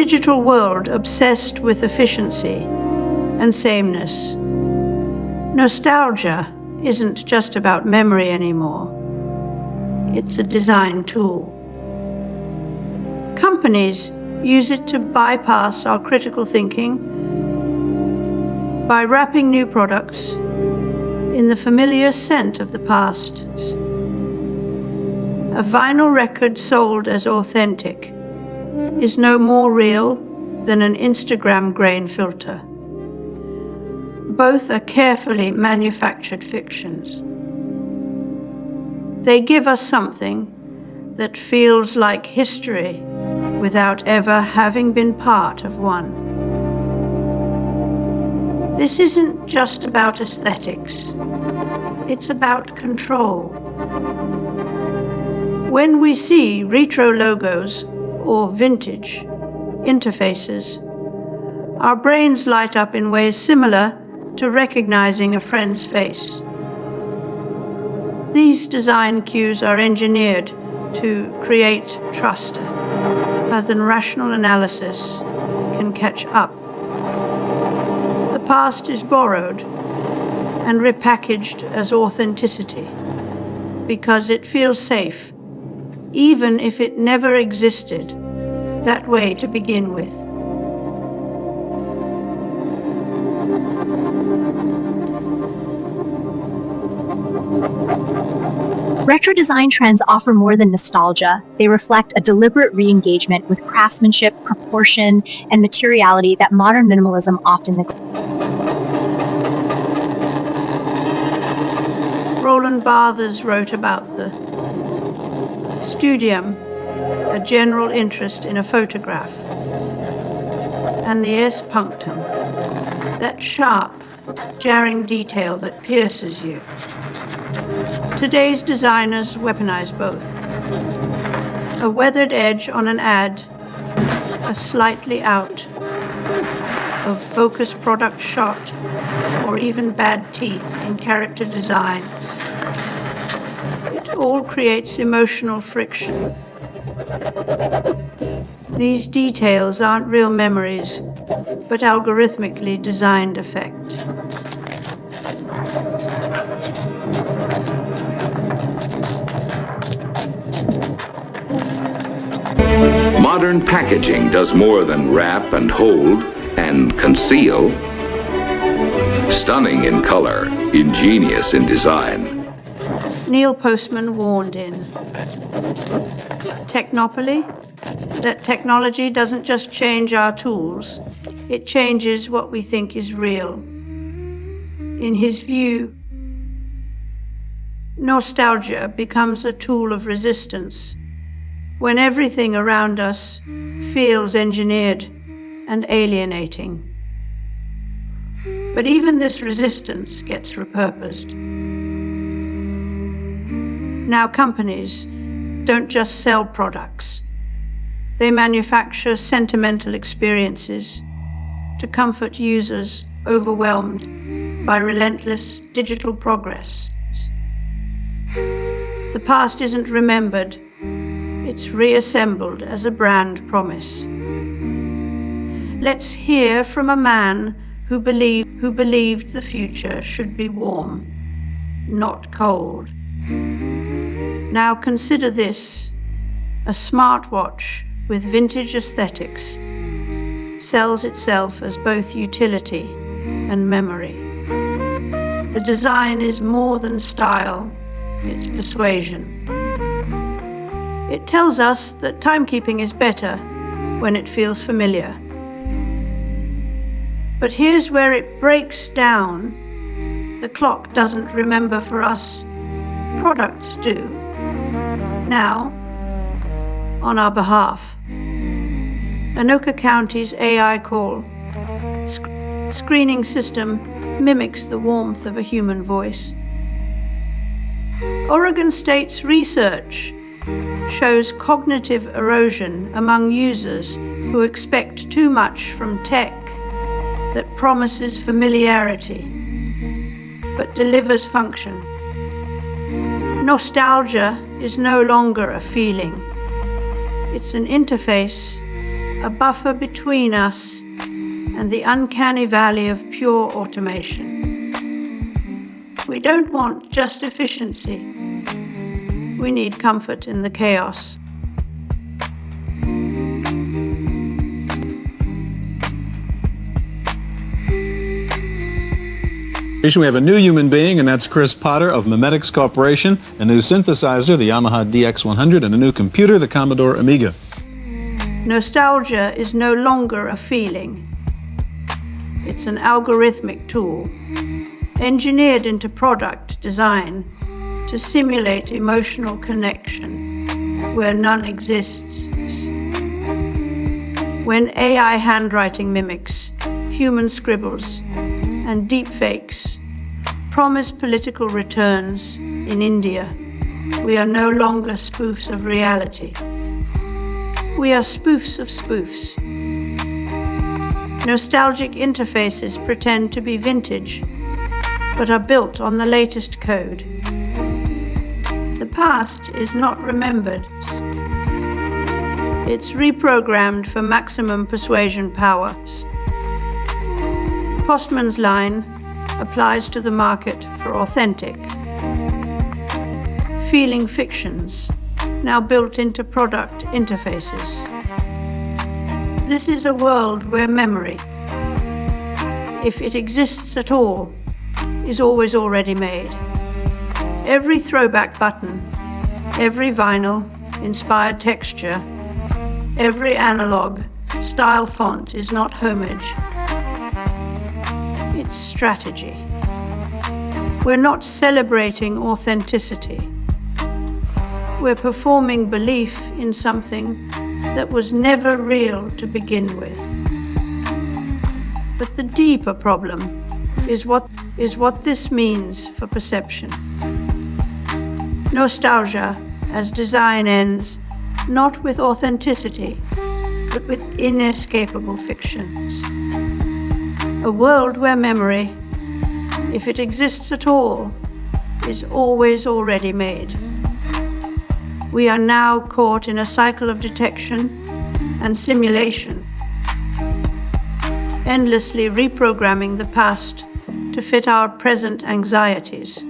digital world obsessed with efficiency and sameness. Nostalgia isn't just about memory anymore. It's a design tool. Companies use it to bypass our critical thinking by wrapping new products in the familiar scent of the past. A vinyl record sold as authentic is no more real than an Instagram grain filter. Both are carefully manufactured fictions. They give us something that feels like history without ever having been part of one. This isn't just about aesthetics. It's about control. When we see retro logos or vintage interfaces, our brains light up in ways similar to recognizing a friend's face. These design cues are engineered to create trust, as than rational analysis can catch up. The past is borrowed and repackaged as authenticity because it feels safe, even if it never existed that way to begin with. Retro design trends offer more than nostalgia. They reflect a deliberate re-engagement with craftsmanship, proportion, and materiality that modern minimalism often neglects. Roland Barthes wrote about the studium, a general interest in a photograph, and the es punctum, that sharp, jarring detail that pierces you. Today's designers weaponize both. A weathered edge on an ad, a slightly out of focus product shot, or even bad teeth in character designs. It all creates emotional friction. These details aren't real memories, but algorithmically designed effect. Modern packaging does more than wrap and hold and conceal. Stunning in color, ingenious in design. Neil Postman warned in Technopoly that technology doesn't just change our tools, it changes what we think is real. In his view, nostalgia becomes a tool of resistance when everything around us feels engineered and alienating. But even this resistance gets repurposed. Now companies don't just sell products. They manufacture sentimental experiences to comfort users overwhelmed by relentless digital progress. The past isn't remembered, it's reassembled as a brand promise. Let's hear from a man who believed the future should be warm, not cold. Now consider this: a smartwatch with vintage aesthetics sells itself as both utility and memory. The design is more than style, it's persuasion. It tells us that timekeeping is better when it feels familiar. But here's where it breaks down. The clock doesn't remember for us, products do. Now, on our behalf, Anoka County's AI call screening system mimics the warmth of a human voice. Oregon State's research shows cognitive erosion among users who expect too much from tech that promises familiarity but delivers function. Nostalgia is no longer a feeling. It's an interface, a buffer between us and the uncanny valley of pure automation. We don't want just efficiency. We need comfort in the chaos. We have a new human being, and that's Chris Potter of Memetics Corporation, a new synthesizer, the Yamaha DX100, and a new computer, the Commodore Amiga. Nostalgia is no longer a feeling. It's an algorithmic tool, engineered into product design to simulate emotional connection where none exists. When AI handwriting mimics, human scribbles, and deepfakes promise political returns in India, we are no longer spoofs of reality. We are spoofs of spoofs. Nostalgic interfaces pretend to be vintage, but are built on the latest code. The past is not remembered. It's reprogrammed for maximum persuasion power. Postman's line applies to the market for authentic, feeling fictions, now built into product interfaces. This is a world where memory, if it exists at all, is always already made. Every throwback button, every vinyl-inspired texture, every analog style font is not homage. It's strategy. We're not celebrating authenticity. We're performing belief in something that was never real to begin with. But the deeper problem is what this means for perception. Nostalgia as design ends not with authenticity, but with inescapable fictions. A world where memory, if it exists at all, is always already made. We are now caught in a cycle of detection and simulation, endlessly reprogramming the past to fit our present anxieties.